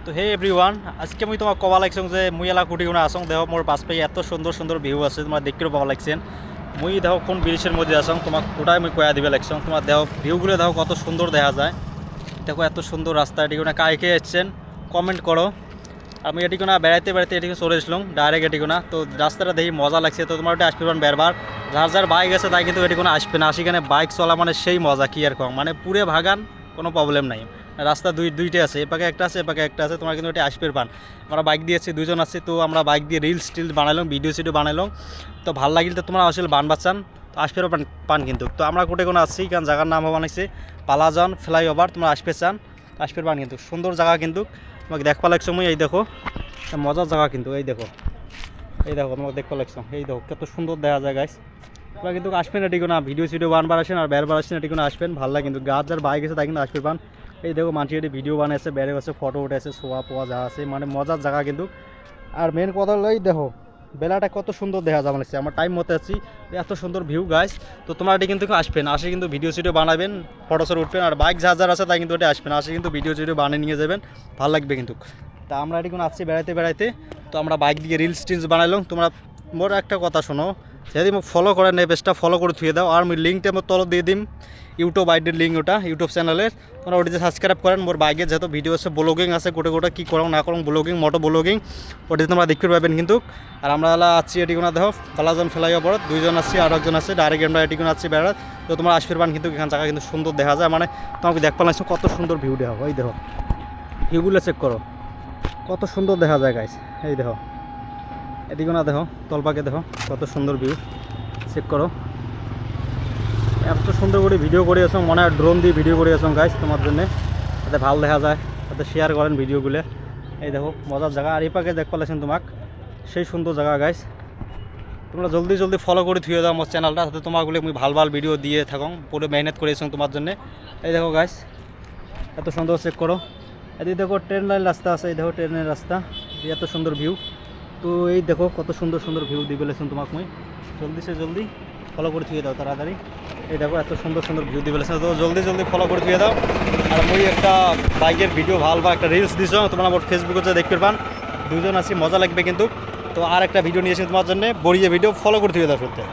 তো হে এভরিওয়ান, আজকে মুই তোমাক কবা লাগছং যে মুই এলা কুটি কোনা আসং দেহ মোর পাশে এত সুন্দর সুন্দর ভিউ আছে তোমার দেখিও পাওয়া লাগছেন। মুই দেহ কোন ব্রিজের মধ্যে আসং তোমাক ওটাই মুই কয়া দিবে লাগছং। তোমার দেহ ভিউগুলো দেহ কত সুন্দর দেখা যায়। দেখো এত সুন্দর রাস্তা, এটি কোনা কাইকে এসছেন কমেন্ট করো। আমি এটি কোনা বেড়াইতে বেড়াইতে এটি চলে এসলাম ডাইরেক্ট এটি কোনা। তো রাস্তাটা দেখি মজা লাগছে। তো তোমার ওটা আসবে বেরবার যার যার বাইক আছে তাই কিন্তু এটি কোনো আসবে না। সেখানে বাইক চলা মানে সেই মজা কি আর কম, মানে পুরে ভাগান কোনো প্রবলেম নাই। রাস্তা দুইটা আছে, এপাকে একটা আছে এপাকে একটা আছে, তোমার কিন্তু এটা আসবে পান। আমরা বাইক দিয়েছি দুজন আছে, তো আমরা বাইক দিয়ে রিলস টিলস বানাইলাম, ভিডিও সিডিও বানাইলাম। তো ভালো লাগিল তো তোমরা আসলে বান বাচ্চান তো আসবে পান কিন্তু। তো আমরা কোটে কোনো আসছি কারণ জায়গার নাম বানাইছে পালাজন ফ্লাইওভার। তোমরা আসবে চান আসবে পান কিন্তু সুন্দর জায়গা কিন্তু তোমাকে দেখবা লাগছো। মুই এই দেখো মজার জায়গা কিন্তু এই দেখো তোমাকে দেখবা লাগছো। এই দেখো কত সুন্দর দেখা যায় গাইস। তোমরা কিন্তু আসবেন এটি কোনো ভিডিও সিডিও বানবার আসেন আর বেরবার আসেন এটি কোনো আসবেন ভালো লাগে কিন্তু। গাছ যার বাইক আছে তাই কিন্তু আসবে পান। এই দেখো মানুষ এটি ভিডিও বানাইছে, বেড়ে গেছে, ফটো উঠেছে, শোয়া পোয়া যা আছে, মানে মজার জায়গা কিন্তু। আর মেন কথা হলো এই দেখো বেলাটা কত সুন্দর দেখা যাবে লাগছে। আমার টাইম মতো আছি, এত সুন্দর ভিউ গাইস। তো তোমরা এটি কিন্তু আসবেন, আসে কিন্তু ভিডিও সিডিও বানাবেন, ফটো সর উঠবেন। আর বাইক যা যার আছে তাই কিন্তু ওটা আসবেন, আসে কিন্তু ভিডিও সিডিও বানিয়ে নিয়ে যাবেন, ভালো লাগবে কিন্তু। তা আমরা এটি কোনো আসছি বেড়াইতে বেড়াইতে, তো আমরা বাইক দিয়ে রিলস টিলস বানাইলাম। তোমরা মোর একটা কথা শোনো, যদি মোক ফলো করেন এই পেজটা ফলো করে থুয়ে দাও। আর আমি লিঙ্কটা মোর তল দিয়ে দিম ইউটিউব আইডির লিঙ্ক, ওটা ইউটিউব চ্যানেলের। তোমরা ওটিতে সাবস্ক্রাইব করেন। মোর বাইকে যেহেতু ভিডিও আছে, ব্লগিং আছে, গোটে গোটা কী করো না করো ব্লগিং, মোটো ব্লগিং, ওটিতে তোমরা দেখতে পাবেন কিন্তু। আর আমরা আছি এটি কোনো দেখো পালাজন ফ্লাইওভার দুইজন আসছি আর একজন আছে ডাইরেক্ট আমরা এটি কোনো আসছি বেড়াত। তো তোমরা আসবে পান কিন্তু এখান জায়গা কিন্তু সুন্দর দেখা যায়, মানে তোমাকে দেখতে লাগছো কত সুন্দর ভিউ দেখা। ওই দেখো ভিউগুলো চেক করো কত সুন্দর দেখা যায় গাইস। এই দেখো এদিকে না দেখো তলপাকে দেখো কত সুন্দর ভিউ চেক করো। এত সুন্দর করে ভিডিও করে আসো, মনে হয় ড্রোন দিয়ে ভিডিও করে আসো গাইস তোমার জন্য, যাতে ভালো দেখা যায়, যাতে শেয়ার করেন ভিডিওগুলো। এই দেখো মজার জায়গা। আর এই পাকে দেখ পালাইছেন তোমাক সেই সুন্দর জায়গা গাইস। তোমরা জলদি জলদি ফলো করে থুয়ে দাও আমার চ্যানেলটা, যাতে তোমাগুলো আমি ভালো ভালো ভিডিও দিয়ে থাকুন, পুরো মেহনত করেছি তোমার জন্য। এই দেখো গাইস এত সুন্দর চেক করো। এদিকে দেখো ট্রেন লাইন রাস্তা আছে, এই দেখো ট্রেনের রাস্তা, এত সুন্দর ভিউ। তো এই দেখো কত সুন্দর সুন্দর ভিউ দিয়ে বলেছেন তোমাকে মুই। জলদি ফলো করে থুয়ে দাও তাড়াতাড়ি। এই দেখো এত সুন্দর সুন্দর ভিউ দিয়ে বলেছেন, তো জলদি ফলো করে থুয়ে দাও। আর মুই একটা বাইকের ভিডিও ভালো বা একটা রিলস দিছ তোমরা আমার ফেসবুকে যে দেখতে পান, দুজন আছি মজা লাগবে কিন্তু। তো আর একটা ভিডিও নিয়েছি তোমার জন্য বড়িয়ে ভিডিও, ফলো করে থুয়ে দাও সত্যি।